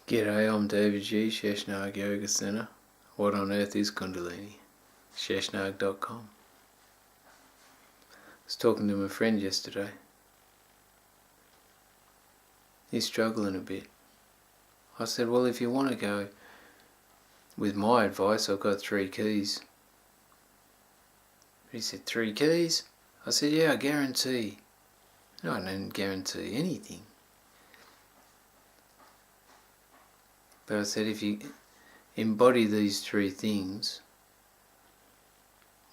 G'day, I'm omdevaji, Sheshnag Yoga Center. What on earth is Kundalini? Sheshnag.com. I was talking to my friend yesterday. He's struggling a bit. I said, well, if you want to go with my advice, I've got 3 keys. He said, 3 keys? I said, yeah, I guarantee. No, I didn't guarantee anything. But I said, if you embody these 3 things,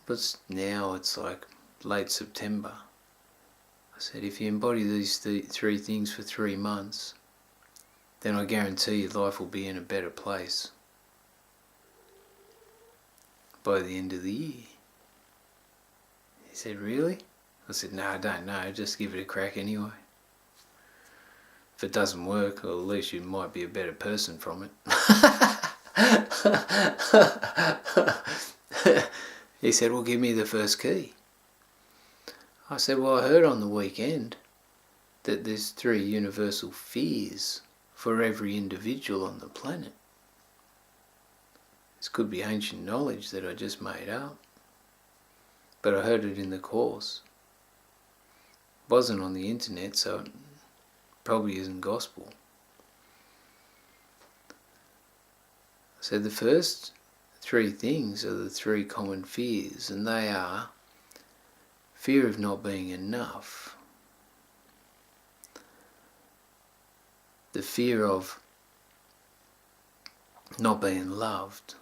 but now it's like late September. I said, if you embody these 3 things for 3 months, then I guarantee your life will be in a better place by the end of the year. He said, really? I said, no, I don't know, just give it a crack anyway. If it doesn't work, well, at least you might be a better person from it. He said, well, give me the first key. I said, well, I heard on the weekend that there's 3 universal fears for every individual on the planet. This could be ancient knowledge that I just made up, but I heard it in the course. It wasn't on the internet, so it probably isn't gospel. I said the first 3 things are the 3 common fears, and they are fear of not being enough, the fear of not being loved,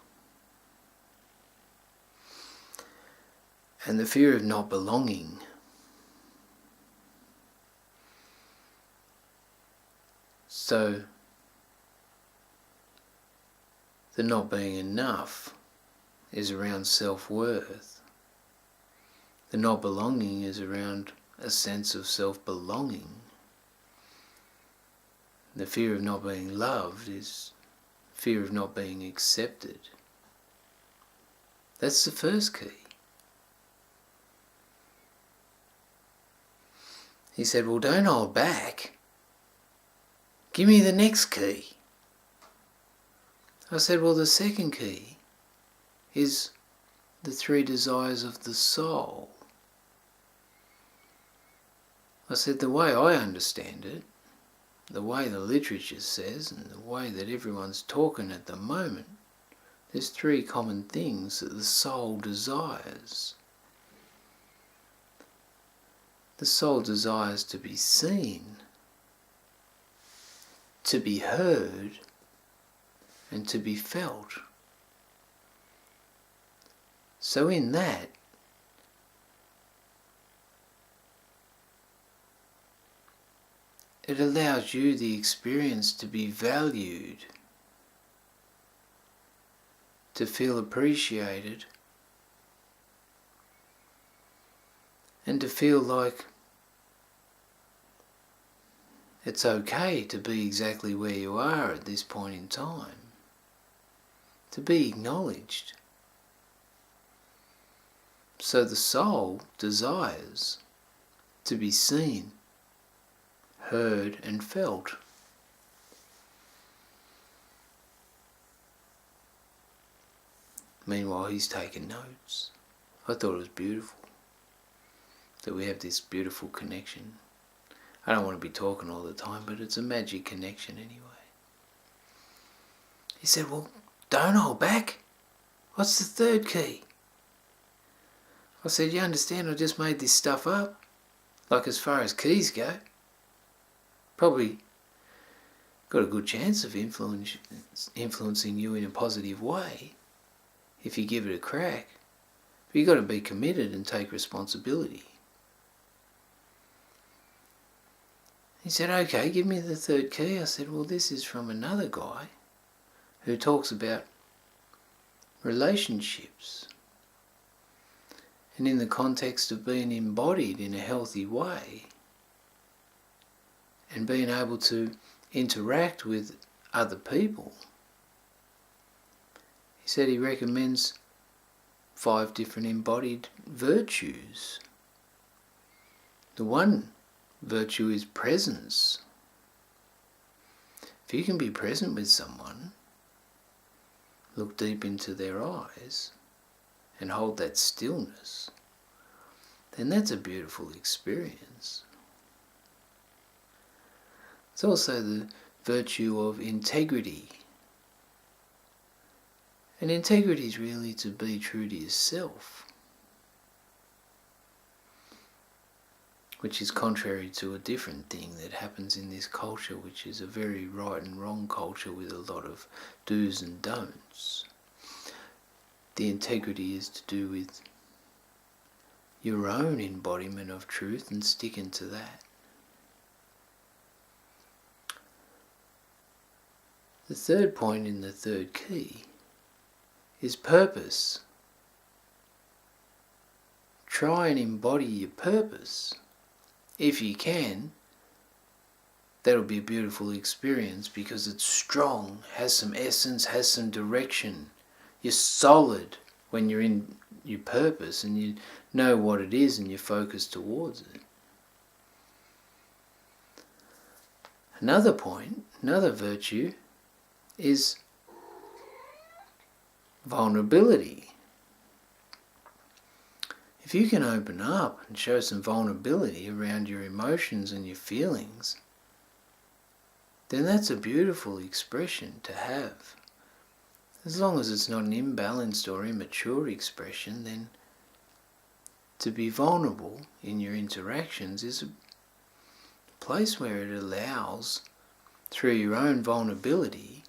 and the fear of not belonging. So, the not being enough is around self-worth. The not belonging is around a sense of self-belonging. The fear of not being loved is fear of not being accepted. That's the first key. He said, well, don't hold back. Give me the next key. I said, well, the second key is the 3 desires of the soul. I said, the way I understand it, the way the literature says, and the way that everyone's talking at the moment, there's 3 common things that the soul desires. The soul desires to be seen, to be heard, and to be felt. So in that, it allows you the experience to be valued, to feel appreciated, and to feel like it's okay to be exactly where you are at this point in time, to be acknowledged. So the soul desires to be seen, heard and felt. Meanwhile, he's taking notes. I thought it was beautiful that we have this beautiful connection. I don't want to be talking all the time, but it's a magic connection anyway. He said, well, don't hold back. What's the 3rd key? I said, you understand I just made this stuff up? Like as far as keys go. Probably got a good chance of influencing you in a positive way if you give it a crack. But you've got to be committed and take responsibility. He said, okay, give me the 3rd key. I said, well, this is from another guy who talks about relationships. And in the context of being embodied in a healthy way and being able to interact with other people. He said he recommends 5 different embodied virtues. The one virtue is presence. If you can be present with someone, look deep into their eyes and hold that stillness, then that's a beautiful experience. It's also the virtue of integrity. And integrity is really to be true to yourself, which is contrary to a different thing that happens in this culture, which is a very right and wrong culture with a lot of do's and don'ts. The integrity is to do with your own embodiment of truth and sticking to that. The third point in the third key is purpose. Try and embody your purpose. If you can, that'll be a beautiful experience because it's strong, has some essence, has some direction. You're solid when you're in your purpose and you know what it is and you're focused towards it. Another point, another virtue is vulnerability. If you can open up and show some vulnerability around your emotions and your feelings, then that's a beautiful expression to have. As long as it's not an imbalanced or immature expression, then to be vulnerable in your interactions is a place where it allows, through your own vulnerability,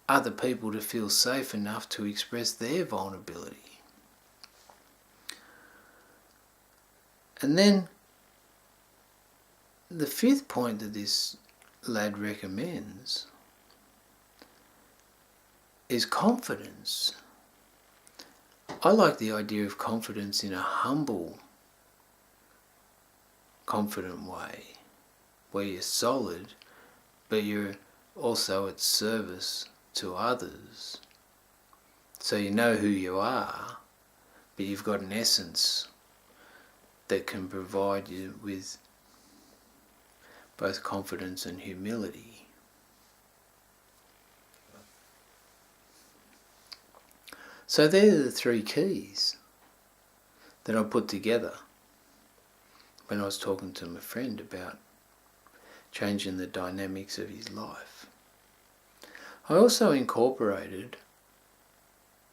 other people to feel safe enough to express their vulnerability. And then the fifth point that this lad recommends is confidence. I like the idea of confidence in a humble, confident way, where you're solid, but you're also at service to others. So you know who you are, but you've got an essence that can provide you with both confidence and humility. So they're the three keys that I put together when I was talking to my friend about changing the dynamics of his life. I also incorporated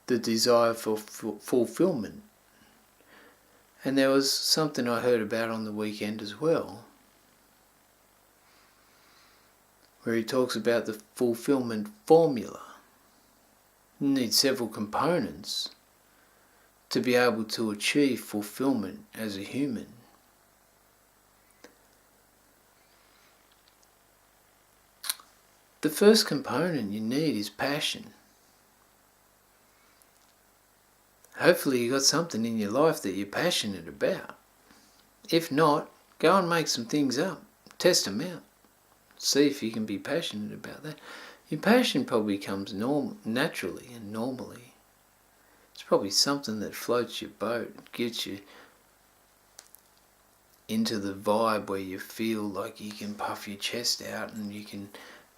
the desire for fulfilment. And there was something I heard about on the weekend as well, where he talks about the fulfilment formula. You need several components to be able to achieve fulfilment as a human. The first component you need is passion. Hopefully you got something in your life that you're passionate about. If not, go and make some things up. Test them out. See if you can be passionate about that. Your passion probably comes naturally and normally. It's probably something that floats your boat, gets you into the vibe where you feel like you can puff your chest out and you can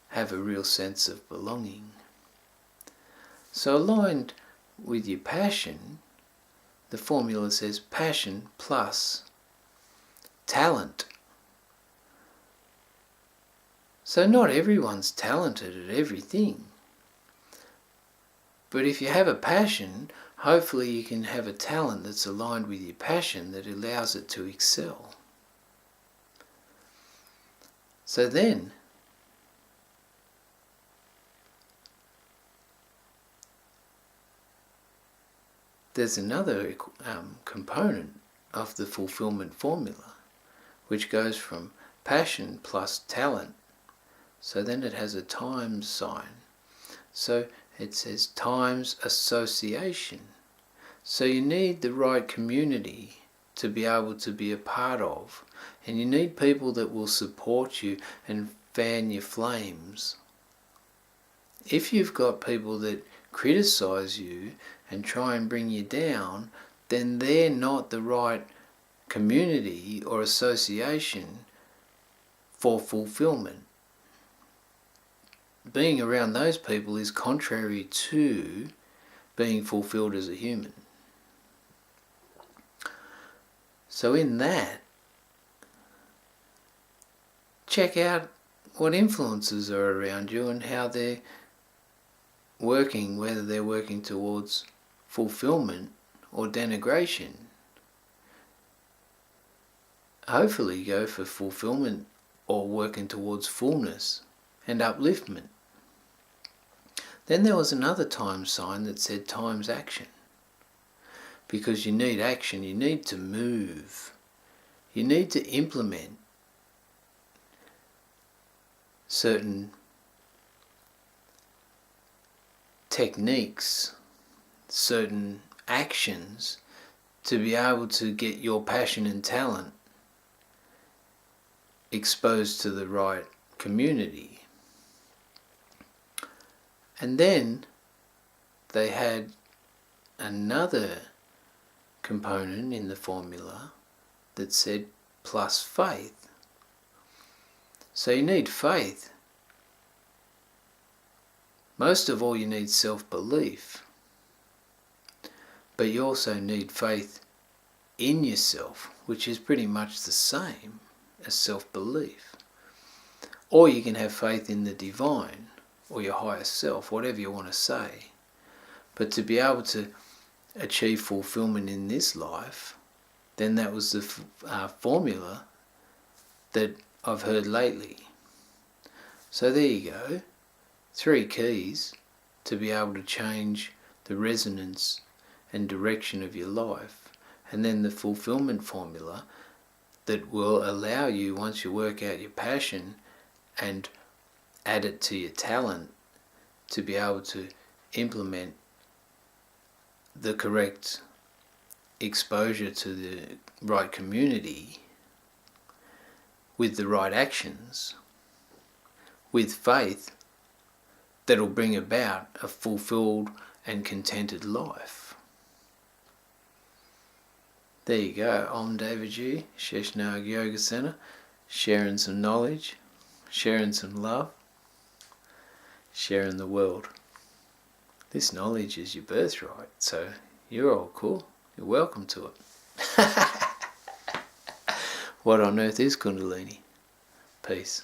have a real sense of belonging. So aligned with your passion, the formula says passion plus talent. So not everyone's talented at everything. But if you have a passion, hopefully you can have a talent that's aligned with your passion that allows it to excel. So then, there's another component of the fulfillment formula, which goes from passion plus talent. So then it has a times sign. So it says times association. So you need the right community to be able to be a part of. And you need people that will support you and fan your flames. If you've got people that criticize you and try and bring you down, then they're not the right community or association for fulfillment. being around those people is contrary to being fulfilled as a human. So in that, check out what influences are around you and how they're working, whether they're working towards fulfillment or denigration. Hopefully go for fulfillment or working towards fullness and upliftment. Then there was another time sign that said times action. Because you need action, you need to move. You need to implement certain techniques, certain actions to be able to get your passion and talent exposed to the right community. And then they had another component in the formula that said plus faith. So you need faith. Most of all, you need self-belief. But you also need faith in yourself, which is pretty much the same as self-belief. Or you can have faith in the divine, or your higher self, whatever you want to say. But to be able to achieve fulfillment in this life, then that was the formula that I've heard lately. So there you go. 3 keys to be able to change the resonance and direction of your life. And then the fulfillment formula that will allow you, once you work out your passion and add it to your talent, to be able to implement the correct exposure to the right community with the right actions, with faith, that'll bring about a fulfilled and contented life. There you go, omdevaji, Sheshnag Yoga Center, sharing some knowledge, sharing some love, sharing the world. This knowledge is your birthright, so you're all cool. You're welcome to it. What on earth is Kundalini? Peace.